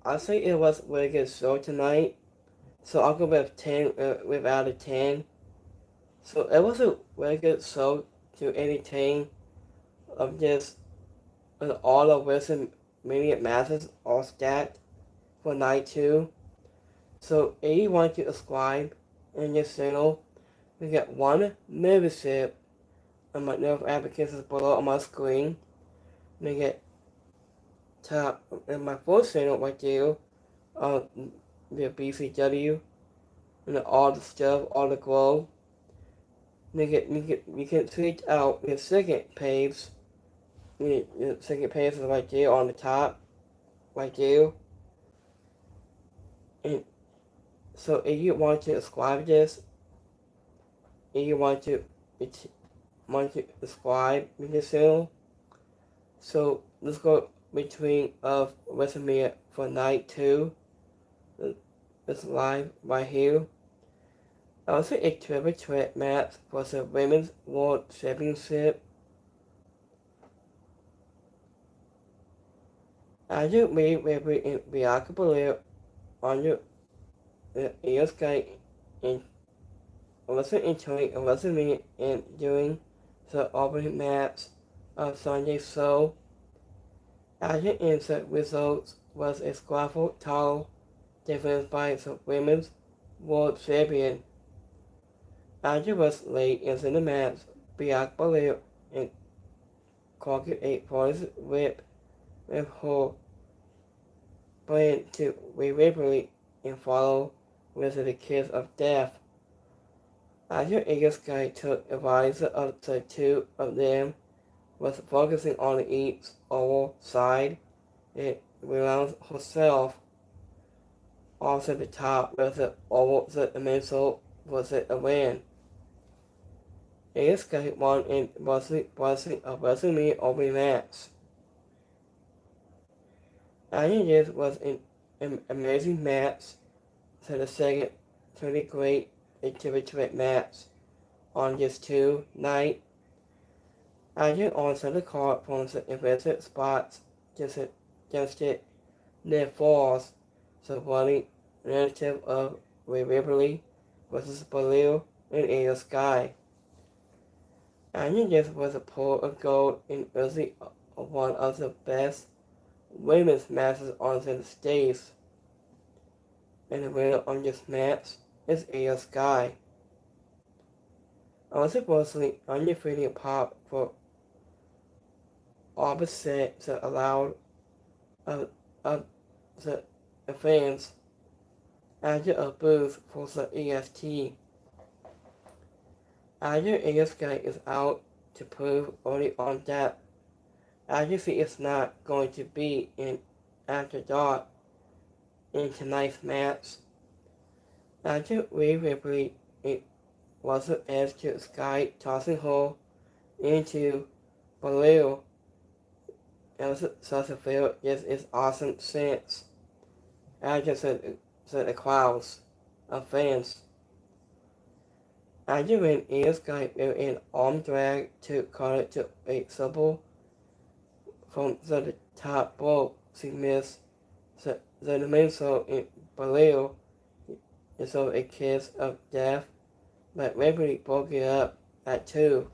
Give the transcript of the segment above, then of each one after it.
I say it was a really good show tonight. So I'll go with 10, with out of 10. So it was a really good show to entertain of just all the WrestleMania matches all stacked for night 2. So if you want to subscribe and just channel, you get one membership on my notification applications below on my screen. And you get top in my full channel right there on the BCW and all the stuff, all the glow. You can switch out your second page. Your second page is right there on the top, right there. And so if you want to subscribe this, if you want to subscribe to this channel, so let's go between of WrestleMania for night 2. It's live right here. Also a triple threat match for the Women's World Championship. After we Ripley and Bianca Belair under the ASK and Alyssa and Tony and WrestleMania and during the opening match of Sunday's show. After insert results was a squaffle title defense by the Women's World Champion. After was late into the match, Bianca Belair and conquered a poison whip with her plan to Ripley and follow with the kiss of death. After Sky took advice of the two of them, was focusing on each oval side, and realized herself also the top with the oval the missile was a win. Sky won in blessing of WrestleMania opening match. After this was an amazing match, so the second truly great triple match on this 2 night. After also the card from the invested spots just it near falls, so running relative of Ripley versus Belair and Sky. After this was a pool of gold and easily one of the best women's matches on the stage. And the winner on this match is Sky. Also supposedly undefeated pop for opposite the allowed of the fans after a booth for the EST. After Sky is out to prove early on that Agency is not going to be in After Dark in tonight's match. After Ripley, it was an edge to Sky tossing her into Belair. And such a feel this is awesome sense. After the crowds of fans. After when Sky with an arm drag to cut it to a simple from the top rope, she missed the missile in Belair is of a kiss of death, but Ripley broke it up at 2.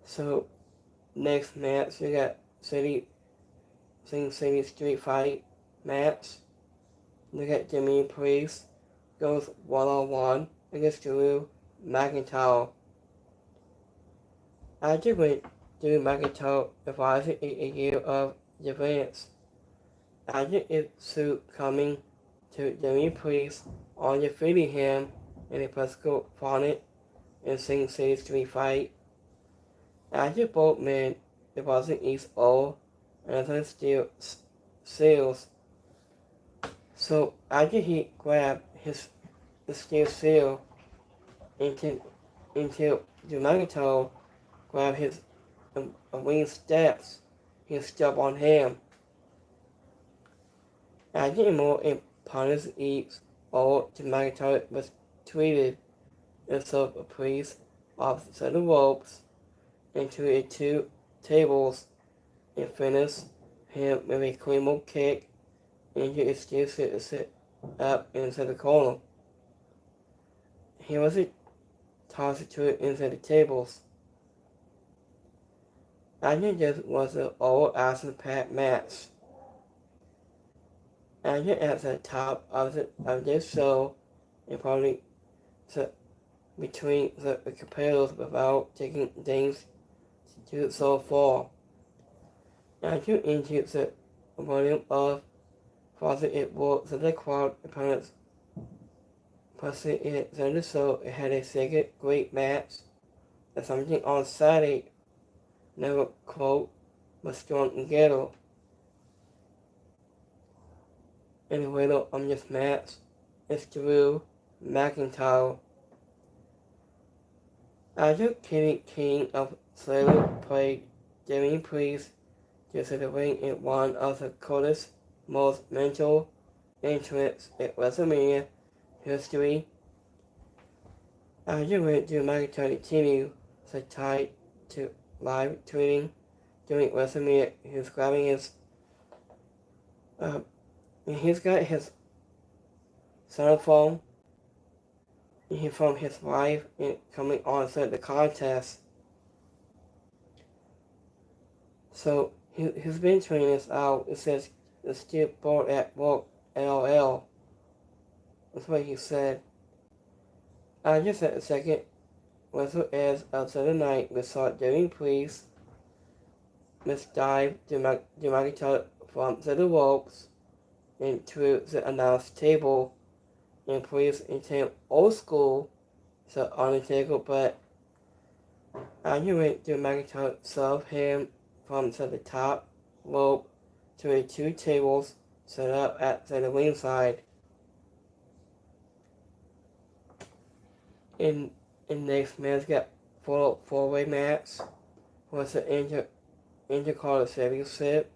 So next match we got City Street Fight match. We got Jimmy Priest goes 1-on-1 against Drew McIntyre. After when Drew McIntyre advised a year of defense. After its suit coming to Jimmy Priest on defeating him in a political opponent in Sing City Street Fight. After both men depositing each all and steel seals. So after he grabbed the steel seal until Drew McIntyre grabbed his wing steps, he stepped on him. After more opponents each all Drew McIntyre was treated and so a priest off the ropes into a 2 tables and finished him with a criminal kick and he excused to sit up into the corner. He was tossed to into the tables. After this was an old action-packed match. After at the top of this show, and probably between the competitors without taking things too so far. After into the volume of further it was the crowd opponents pushing it to the show. It had a second great match and something on Saturday never quote was strong together. And the winner of this match is Drew McIntyre. After Kenny King of Slater played Jamie Priest to the ring in one of the coldest, most mental entrants in Wrestlemania history, after went to McIntyre continued the tie to live tweeting during WrestleMania. He's grabbing he's got his cell phone from his wife and coming on to the contest. So he's been tweeting this out. It says, "The still bored at work, LOL." That's what he said. I just said a second. Wrestle as of Saturday night, we saw Jamie Priest misdive to McIntyre from the ropes into the announce table, and Priest into old school, so Undertaker, but I went to McIntyre serve him from the top rope to the two tables set up at the ringside. In next man's got four-way match was the Intercontinental Championship.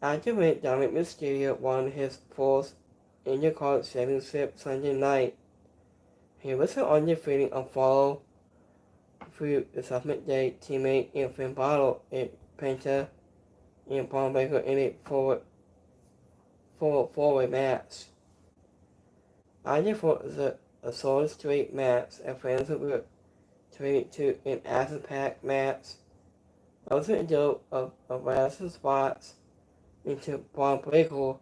After went Dominic Mysterio won his fourth Intercontinental Championship Sunday night. He was undefeated and followed through the Judgment Day teammate in Finn Balor and Penta and Braun Breaker in a four-way match. After for the Sword Street match, and friends were traded to an action-packed match. Also a deal of wrestling spots into Braun Breaker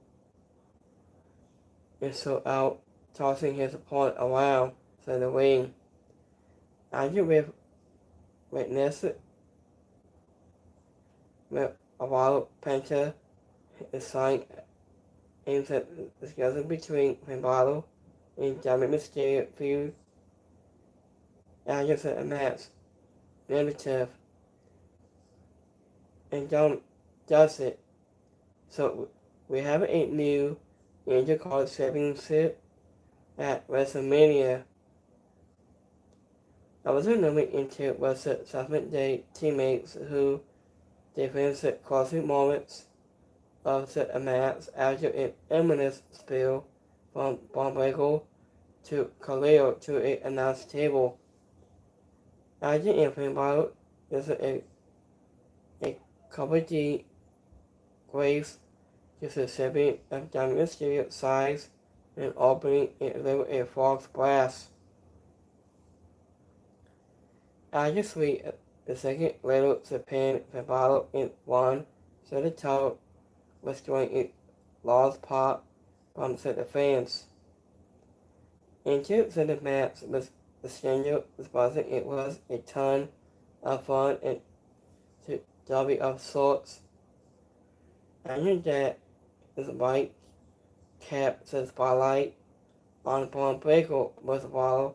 and so out, tossing his opponent around to the ring. After witnessed with a while Penta is signed aims at discussion between Finn Balor and Dominic Mysterio feud. After the match narrative and John does it. So we have a new Intercontinental Championship at Wrestlemania. I was remembering into was the Judgment Day teammates who defended the closing moments of the match after an imminent spill from Braun Breaker to Khalil to an announce table. After Finn Balor is a couple D Grace to the champion of Dominic Mysterio size and opening and deliver a frog splash. After 3 the second later Japan Finn Balor in one so the title was doing a large pop from the fans. Into the match was the stranger responsive. It was a ton of fun and to derby of sorts. After that is white cap the spotlight on Braun Breaker was Balor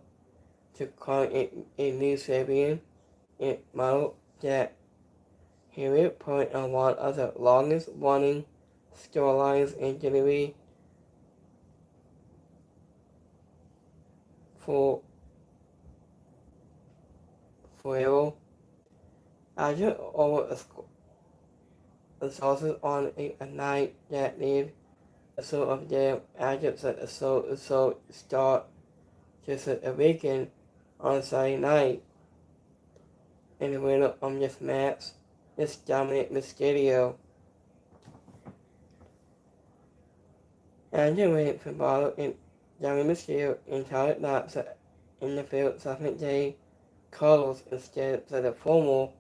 to crown a new champion in model that he will put on one of the longest running storylines in WWE forever. After over the sources on a night that needed a sort of them after the so start just a weekend on Saturday night. And the winner of this match is Dominic Mysterio. Andrew went for Barlow and Johnny Mysterio and Charlotte Knox in the field subsequent day colors instead of the formal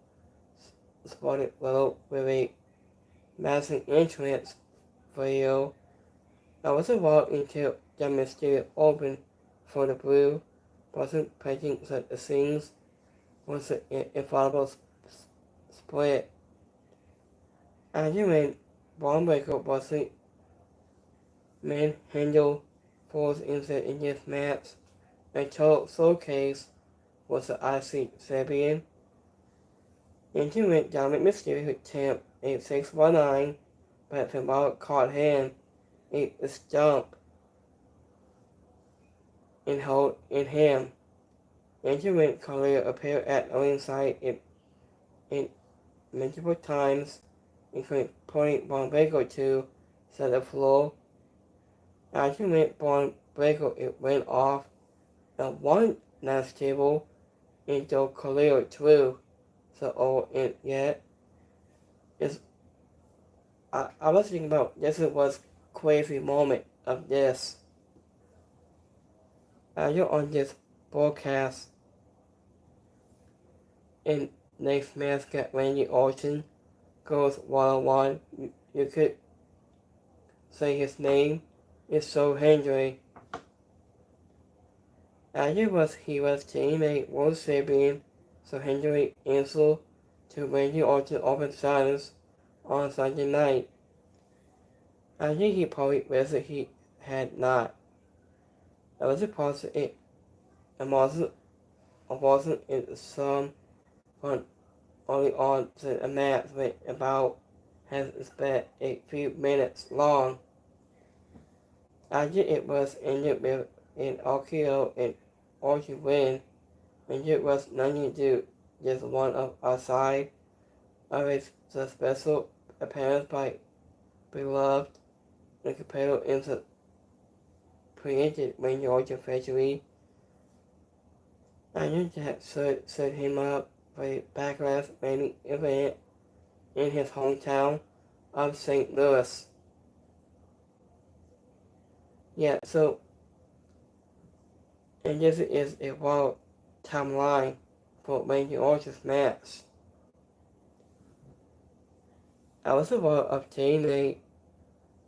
spotted Willow with a massive entrance video. I was involved until Johnny Mysterio opened for the Blue, wasn't painting such the scenes was an infallible split. Andrew and Braun Breaker wasn't manhandled force inside in this match. A total showcase was the IC champion. Into went Dominic Mysterio who tapped a 619, but Finn caught him a stump and hold in him. Into went Collier appeared at the ringside in multiple times, including pointing Braun Breaker to set the floor. After went Braun Breaker, it went off the one last table into Collier too. So, and yet, I was thinking about this was crazy moment of this. You're on this broadcast, and next match got Randy Orton goes one-on-one. You could say his name is so Henry. He was teammate World Champion, so Henry answered to Randy Orton open silence on Sunday night. I think he probably wished he had not. I was supposed to it wasn't in some fun only on to a match with about has spent a few minutes long. After it was ended with an RKO and Orton win, and it was nothing to do just one of our side of a special appearance by beloved and competitor into created Randy Orton factory. I knew that set him up for a backlash main event in his hometown of St. Louis. Yeah, so, and this is a wild timeline for Randy Orton's match. I was aware of teammate.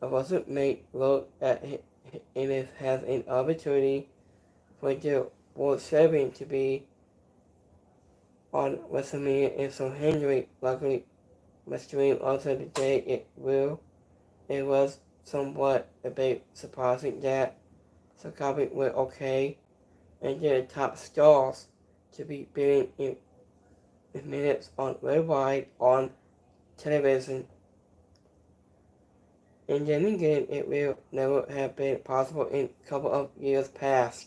I wasn't made look at it as an opportunity for the World Champion to be on Wrestlemania, and so Henry luckily was streamed also the day it was somewhat a bit surprising that Sakabi were okay and the top stars to be beating in minutes on worldwide on television. And then again, it will never have been possible in a couple of years past.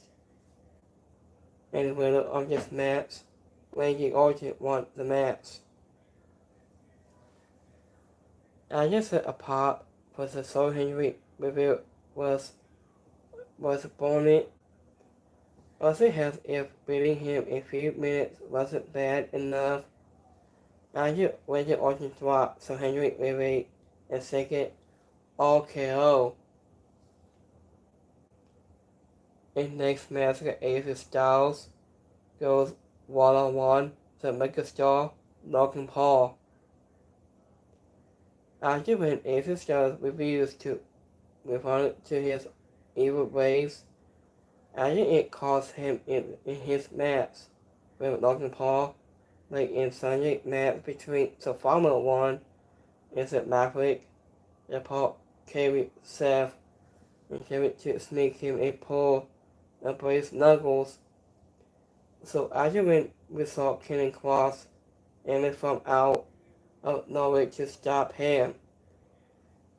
And the winner of this match, Randy Orton, won the match. I just said a pop for the Soul Henry review was born it. Also has if beating him a few minutes wasn't bad enough. I just Randy Orton dropped so Henry with a second RKO. In next match, AJ Styles goes one-on-one to megastar Logan Paul. After when AJ Styles refused to respond to his evil ways, after it cost him in his match with Logan Paul, like in Sunday match between the Formula One and the Maverick, the Paul carried Seth and carried to sneak him a pull and brace knuckles. So after when we saw Kenny Cross aiming from out of nowhere to stop him,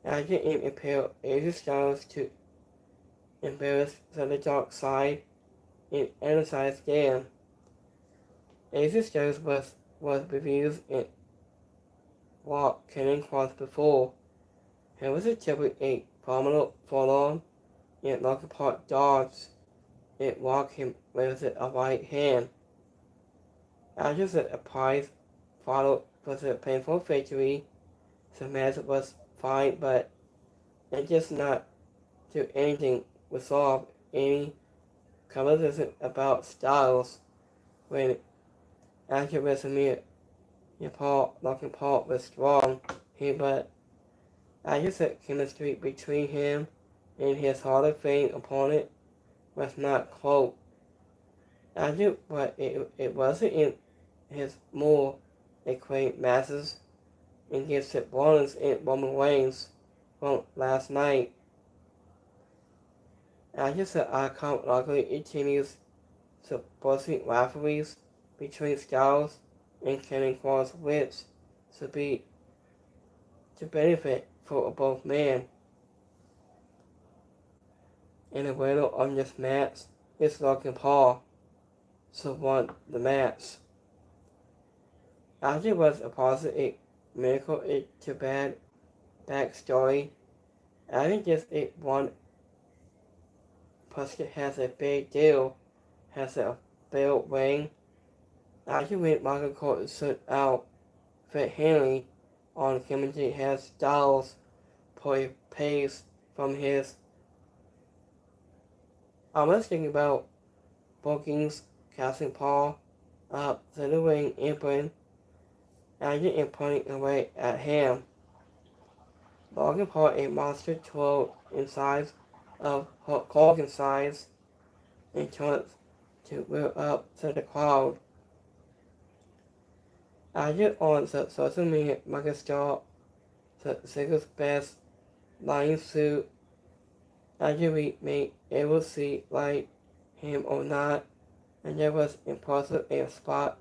after it appeared AJ Styles to embarrass the dark side and emphasize them. AJ Styles was refused and walked Kenny Cross before. He was attempting a prominent forearm and Logan Paul dodged and walked him with a right hand. After the prize followed was a painful victory. The match was fine, but it just not do anything resolve any conversation about Styles when after WrestleMania Logan Paul was strong here, but I just said chemistry between him and his Hall of Fame opponent was not close. But it wasn't in his more acclaimed matches against Seth Rollins and Roman Reigns from last night. I just said icon luckily continues supporting rivalries between Styles and Kenny Cross, which should be to benefit for both men. And the winner on this match is Logan Paul, so won the match. As it was a positive miracle to bad backstory, I think just it one person has a big deal, has a bell ring. After when Michael Cole stood out Fred Henry on commentary has Styles play pace from his. I was thinking about bookings casting Paul up to the ring apron and pointing away at him. Logan Paul a monster 12 in size of Hulk Hogan size and turns to wheel up to the crowd. Added on the social media megastar the singles best line suit after we may able to see like him or not, and there was impressive and spot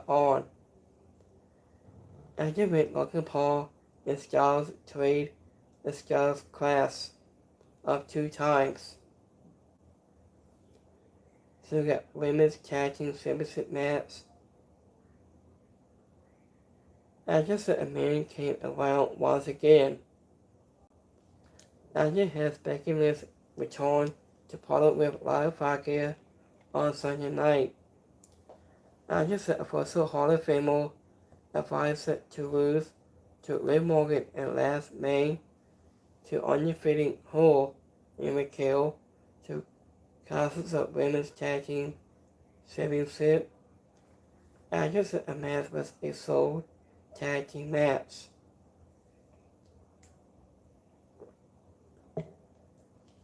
on. After when Logan Paul and Styles trade the Styles class up 2 times. So we got women's tag team championship match. After the man came around once again. After has Becky Lynch returned to partner with Live Fire on Sunday night. After the official Hall of Famer advised to lose to Liv Morgan and last May to undefeated Hull and Raquel to cancel the women's tag team championship. After the match was a sold tag team match.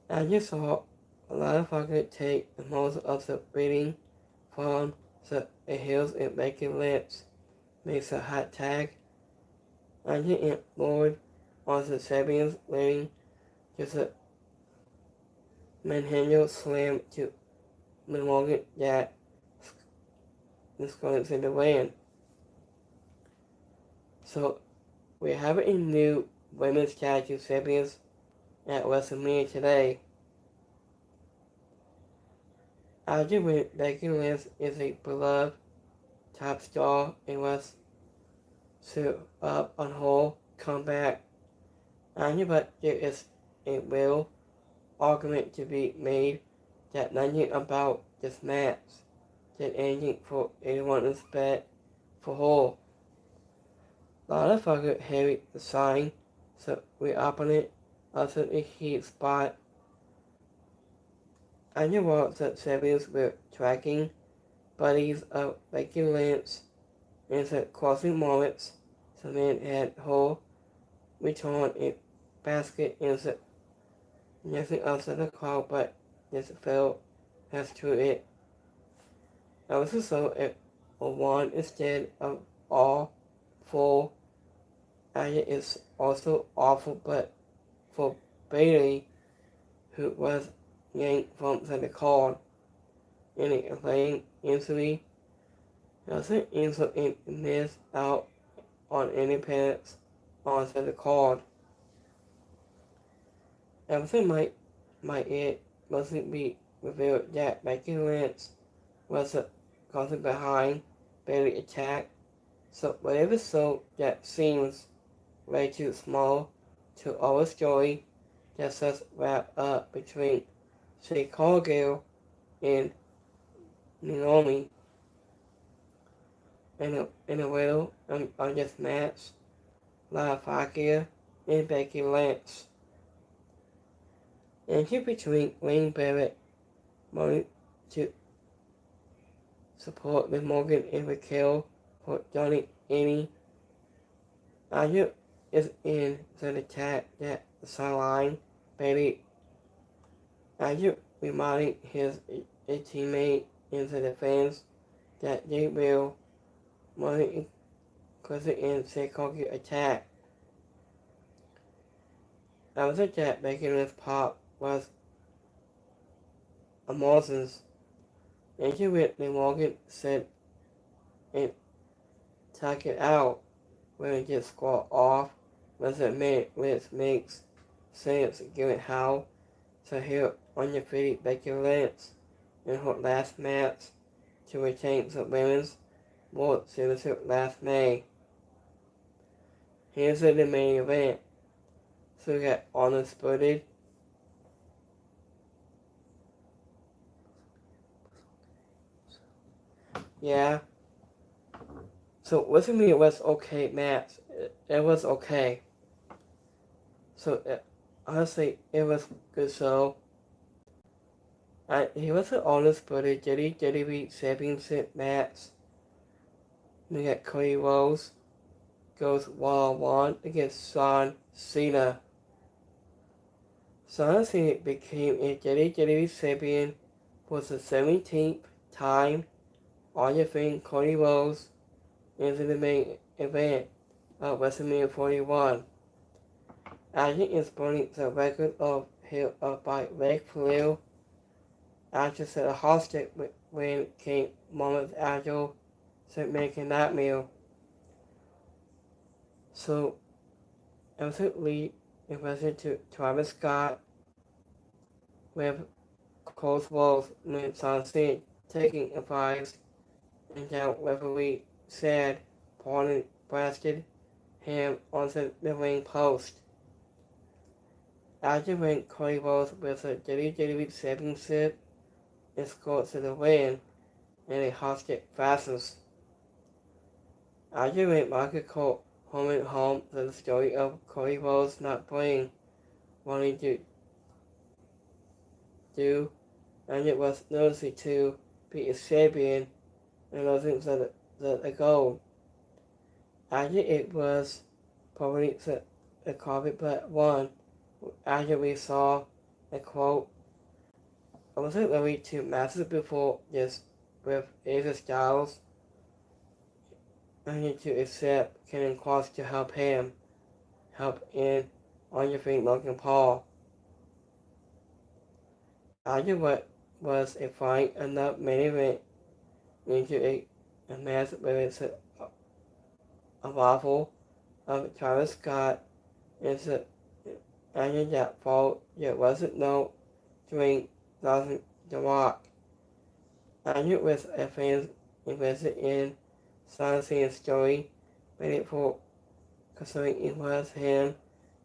I just saw a lot of fuckers take most of the beating from the Hills and making Lynch makes a hot tag. I didn't Lord on the Sabians leading just a manhandle slam to Morgan that is going to the win. So we have a new women's tag team champions at Wrestlemania today. After when Becky Lynch is a beloved top star and was to up on whole comeback. But there is a real argument to be made that nothing about this match did anything for anyone's bet for whole. A lot of fuckers heavy the sign, so we opponent also a heat spot. I knew what the champions were tracking buddies of Becky Lynch and the crossing moments. The man had whole return a basket and the nothing else of the crowd, but this fell as to it. I also saw it a one instead of all 4. And it is also awful, but for Bailey, who was yanked from the card in a playing injury, doesn't instantly miss out on any penalties on the card. Everything might it mostly be revealed that Becky Lynch was causing behind Bailey attack. So whatever so that seems way too small to our story that just wrap up between Jade Cargill and Naomi in a little on this match, Live Fire and Becky Lynch. And he between Wayne Barrett wanted to support with Morgan and Raquel for Johnny Amy. Aya is in the attack at the sideline. Bailey Aya reminding his a teammate in the defense that they will money closer in Seikoku attack. After that, Bacon's pop was a Moses. Into Whitney Morgan said and tuck it out when it gets squat off was a minute which makes sense given how to hear on your feet Becky Lynch in her last match to retain the women's World Championship last May. Here's the main event. So we got Undisputed. Yeah. So Wrestlemania was okay match. It was okay. So honestly, it was good show. He was an Undisputed WWE Championship match. We got Cody Rhodes goes one-on-one against John Cena. John Cena became a WWE champion for the 17th time on your thing. Cody Rhodes into the main event of WrestleMania 41. After explaining the record of held up by Ric Flair, after the hostage when came moments after the making that meal. So, absolutely invested to Travis Scott with close walls when on scene taking advice and that referee said Paul blasted him on the ring post. After when Cody Rhodes with a WWE Championship and scored to the win and a hostage fastest. After when Michael Cole went home to the story of Cody Rhodes not playing wanting to do, and it was noticed to be a champion and losing the gold. After it was probably the carpet but one, after we saw a quote, I wasn't really two matches before this with AJ Styles. I need to accept Kenan Cross to help in on your feet Logan Paul. After what was a fine enough main event into a match where it's a rival of Travis Scott and that fall there wasn't no drink doesn't the rock. Andrew was a fan invested in Cena's story, waiting for considering it was him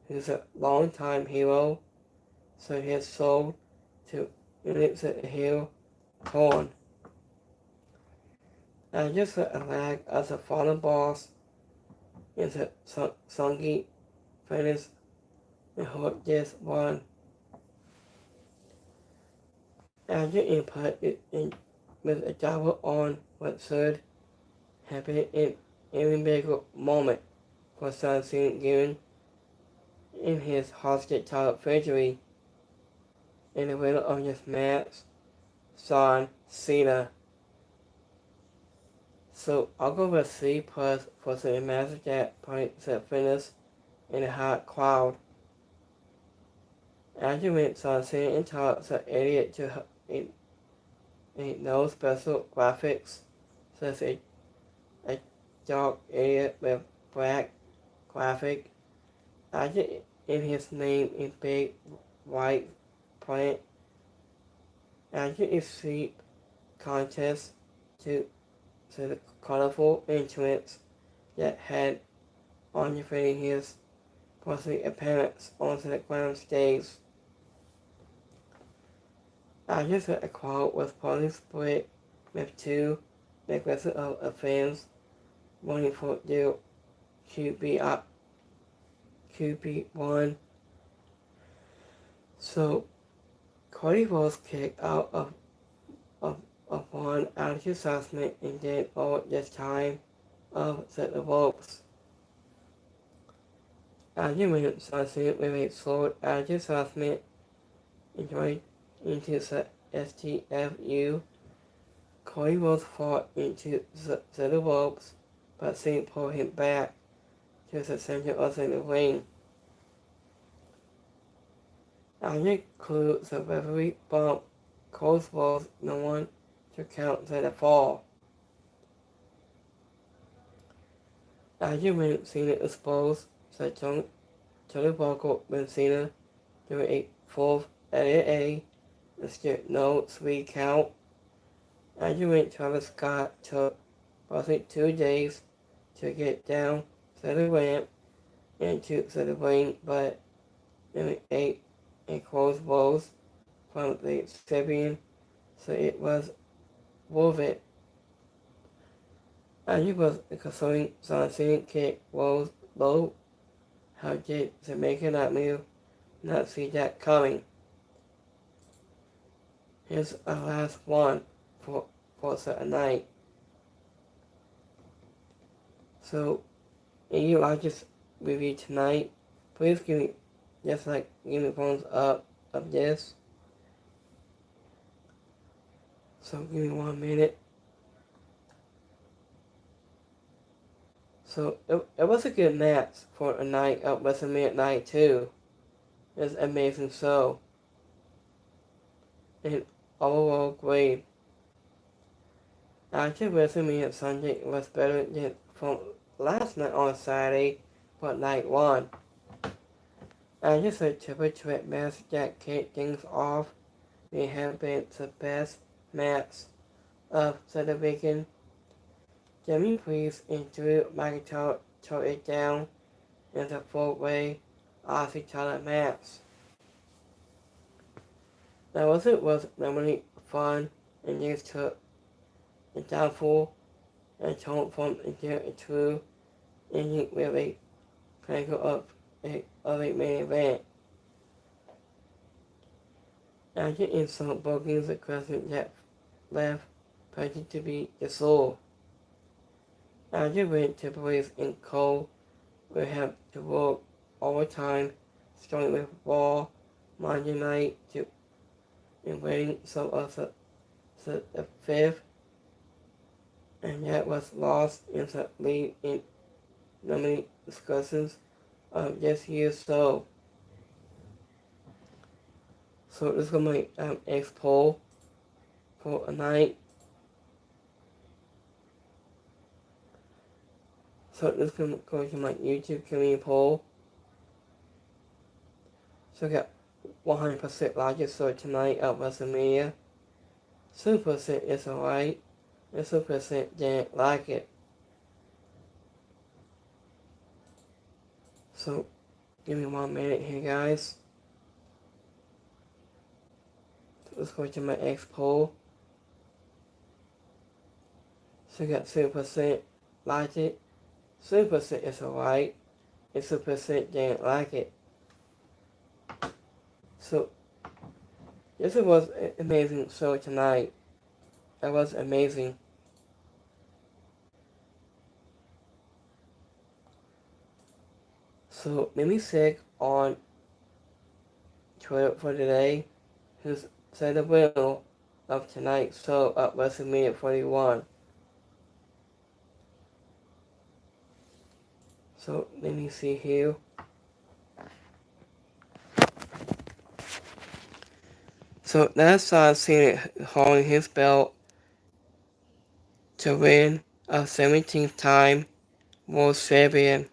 who's a long-time hero, so his soul to lives a heel torn. And just a lag as a fallen boss is a Songy finish and hope this one. After input in with a double on what should happen in every bigger moment for Son given in his hostage title victory in the middle of this match, John Cena. So I'll go with C plus for the match that points at finish in a hot crowd. After when John Cena and taught the idiot to no special graphics, such a dark idiot with black graphic. After in his name in big white print. After a sleep contest to the colorful entrance that had on his possibly appearance onto the ground stage. After the crowd was partly split with two aggressive of fans wanting for their QB1. So Cody was kicked out upon attitude assessment and did all this time of set the ropes. After minutes associated with a slowed attitude assessment and joined into STFU, Cody was fought into the ropes, but Singh pulled him back to the center of the ring. After clue the referee bumped Cole's balls, no one to count the fall. After when Cena exposed the turnbuckle when Cena during a fourth AA, instead no 3 count. After when Travis Scott took roughly 2 days to get down the ramp into the ring, but then ate a close blows from the Serbian, so it was worth it. After was considering Cena kick rolls low. How did the maker not move? Not see that coming. Here's our last one for a night. So, if you like this review tonight, please give me thumbs up of this. So give me 1 minute. So it was a good match for a night of Wrestlemania night 2. It was an amazing show. And overall great. After Wrestlemania Sunday was better than from last night on Saturday, but night 1. After the triple threat match that kicked things off, it had been the best match of the weekend. Jimmy Priest and Drew McIntyre tore it down in the 4-way Aussie title match. Now was normally fun, and these took the downfall and tone from a true ending with a pinnacle of a main event. After insult booking the question that left Peggy to be the soul. After when Triple H and Cole will have to work overtime, starting with Raw Monday night and waiting some of the 5th, and that was lost in the lead in many discussions of this year's show. So this is going to be my X poll for a night. So this is going to go to my YouTube community poll. So I got 100% largest show tonight at WrestleMania. 2% is alright, and 2% didn't like it. So give me 1 minute here, guys. So let's go to my X poll. So I got 2% liked it, 2% is alright, and 2% didn't like it. So this was an amazing show tonight. That was amazing. So let me check on Twitter for today who said the winner of tonight's show at WrestleMania 41. So let me see here. So that's Cena holding his belt to win a 17th time World Champion.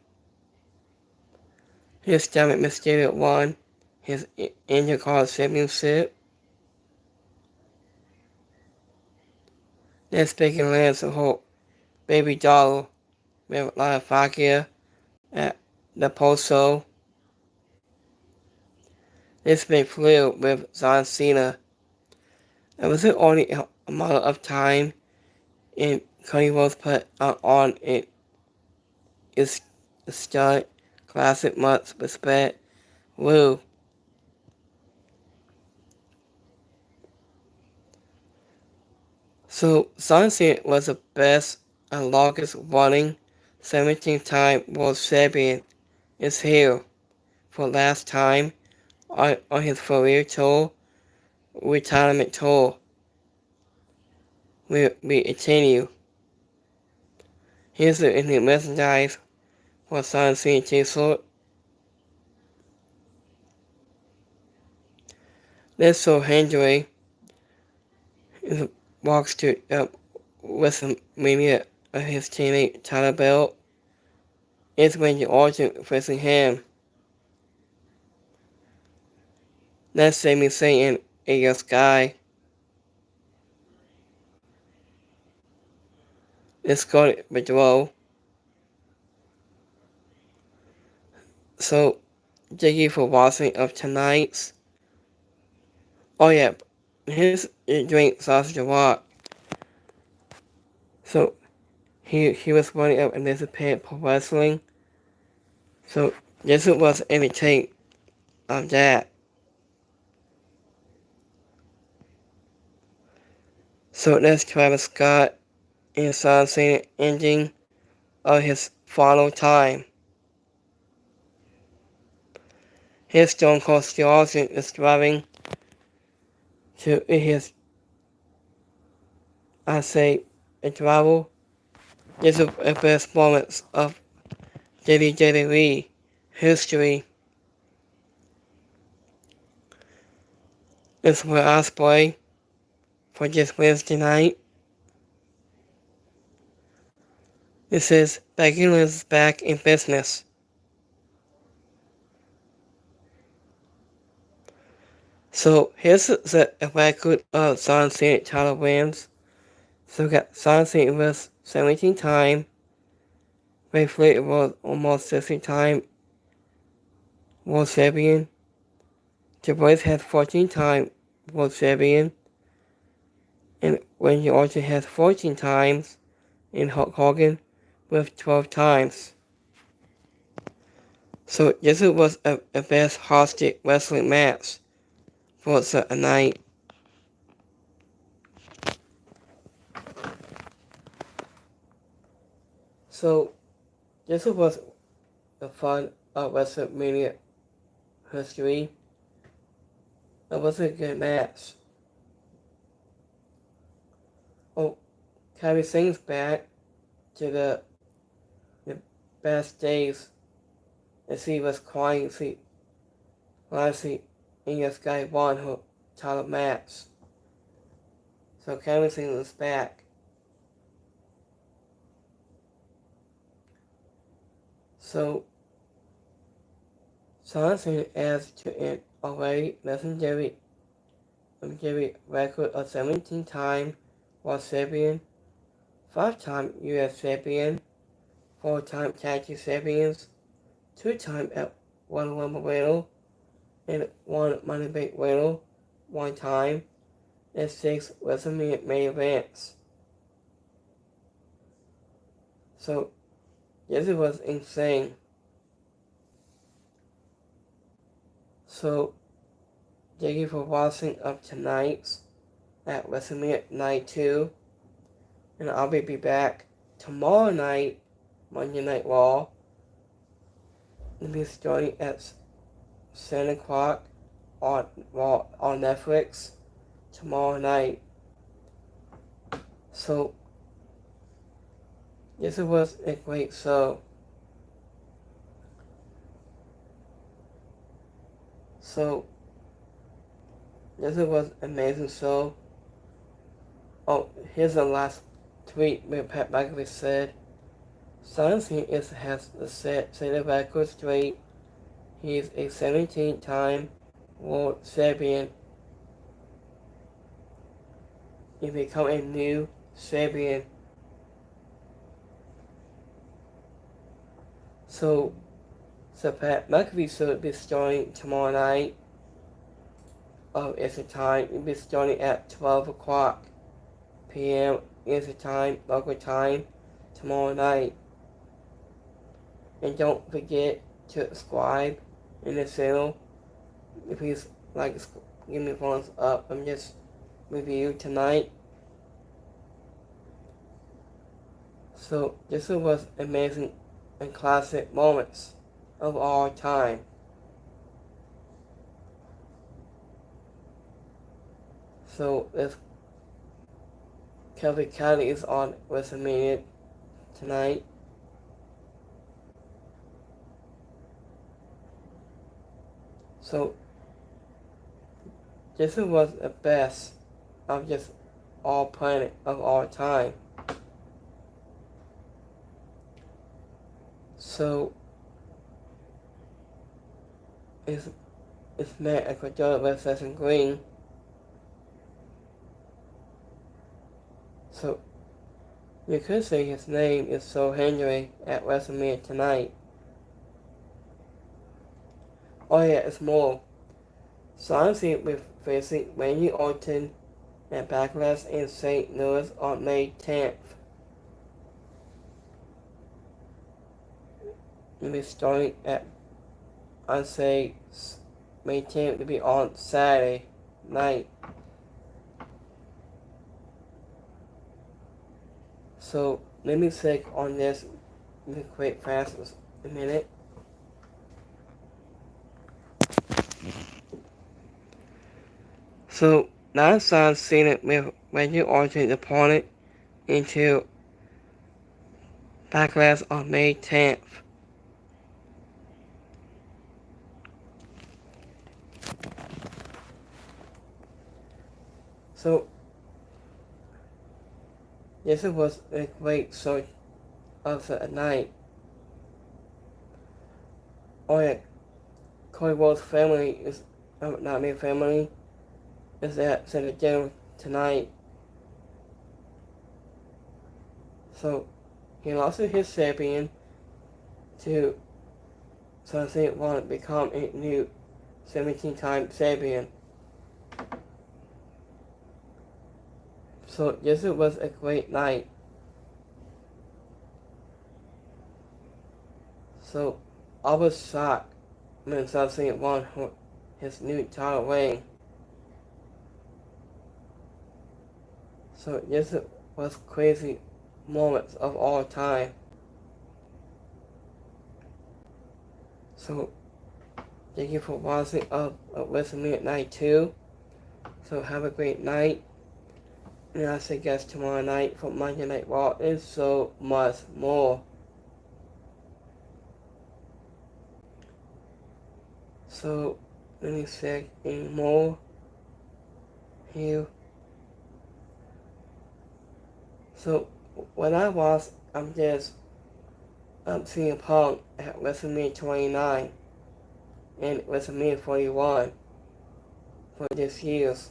His stomach Mysterio won his Intercontinental Championship. Next Bacon lands a whole baby doll with a lot of fire at the post show. This big flew with John Cena. It wasn't only a matter of time, and Cody Rhodes put on it is stud classic much respect. Woo. So Sunset was the best and longest running 17-time world champion is here for last time on his career tour, retirement tour. Will be continue. Here's the new merchandise for Sunset t-shirt. This so Hendry walks to Wrestlemania his teammate title belt. It's when the Orton facing him. That's Sami Zayn and Io Sky. It's called Withdrawal. So, thank you for watching of tonight's. Oh yeah, here's a drink sausage rock. So, he was running up and there's a pit for wrestling. So, this was any take of that. So, that's Travis Scott and Son Cena ending of his final time. Here's Stone Cold Steve Austin is driving to his, I say, a travel. This is the best moments of WWE history. This is where I play for this Wednesday night. This is Becky Lynch is back in business. So here's the record of Son Cena title wins. So we got Son Cena was 17 times. Ray Flair was almost 60 time world champion. The Boys has 14 time world champion. And Randy Orton has 14 times. And Hulk Hogan with 12 times. So this was a best hosted wrestling match for a night. So this was the fun of Wrestlemania history. It was a good match. Oh, Kairi Singh's back to the best days. And she was crying. Lastly, Io Sky won her title match. So Kairi Singh was back. So Johnson adds to an already legendary record of 17-time world champion, 5-time U.S. champion, 4-time tag team champions, 2-time at Royal Rumble winner, and 1 Money Bank winner, 1 time, and 6 WrestleMania main events. So this was insane. So thank you for watching up tonight's at Wrestlemania Night 2. And I'll be back tomorrow night, Monday Night Raw. It'll be starting at 7 o'clock on Netflix tomorrow night. So this was a great show. So this was an amazing show. Oh, here's the last tweet where Pat McAfee said, Science has set the record straight. He is a 17-time world champion. He become a new champion. So Pat McAfee should be starting tomorrow night. It's a time. It'll be starting at 12 o'clock p.m. Is the time, local time, tomorrow night. And don't forget to subscribe in the channel. Please give me thumbs up. I'm just review tonight. So this was amazing and classic moments of all time. So this Kelly Kelly is on Wrestlemania tonight. So this was the best of just all planet of all time. So it's met Ecuador versus Green. So you could say his name is So Henry at Wrestlemania tonight. Oh yeah, it's more. So I'm seeing with facing Randy Orton at Backlash in St. Louis on May 10th. It'll be starting at, I'd say, May 10th to be on Saturday night. So let me click on this real quick fast a minute. So now I'm seeing it with Randy Orton's opponent into Backlash on May 10th. So this was a great sort of the night. Oh yeah, Cody Rhodes' family is not my family is at the dinner tonight. So he lost to his champion to Sunset want to become a new 17-time champion. So this was a great night. So I was shocked when Sunset won his new title reign. So this was crazy moments of all time. So thank you for watching Wrestlemania Night 2. So have a great night. And I'll see you guys tomorrow night for Monday Night Raw and so much more. So let me check in more here. So when I was, I'm just CM Punk at WrestleMania 29 and WrestleMania 41 for this year's.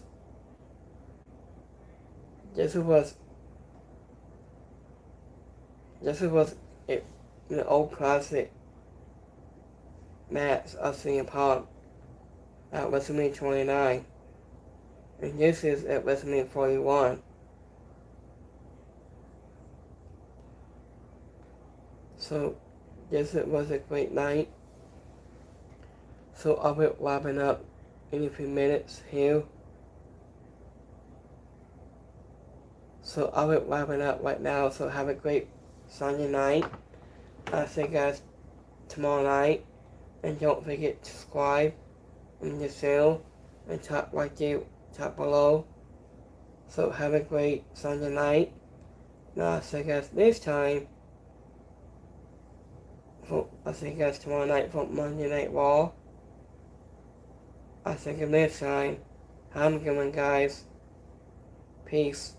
This was an old classic match of CM Punk at WrestleMania 29, and this is at WrestleMania 41. So this was a great night. So I'll be wrapping up in a few minutes here. So I'll be wrapping up right now. So have a great Sunday night. I'll see you guys tomorrow night. And don't forget to subscribe in the channel and tap right there, tap below. So have a great Sunday night. Now I'll see you guys next time. I'll see you guys tomorrow night for Monday Night Raw. I'll see you next time. Have a good one, guys. Peace.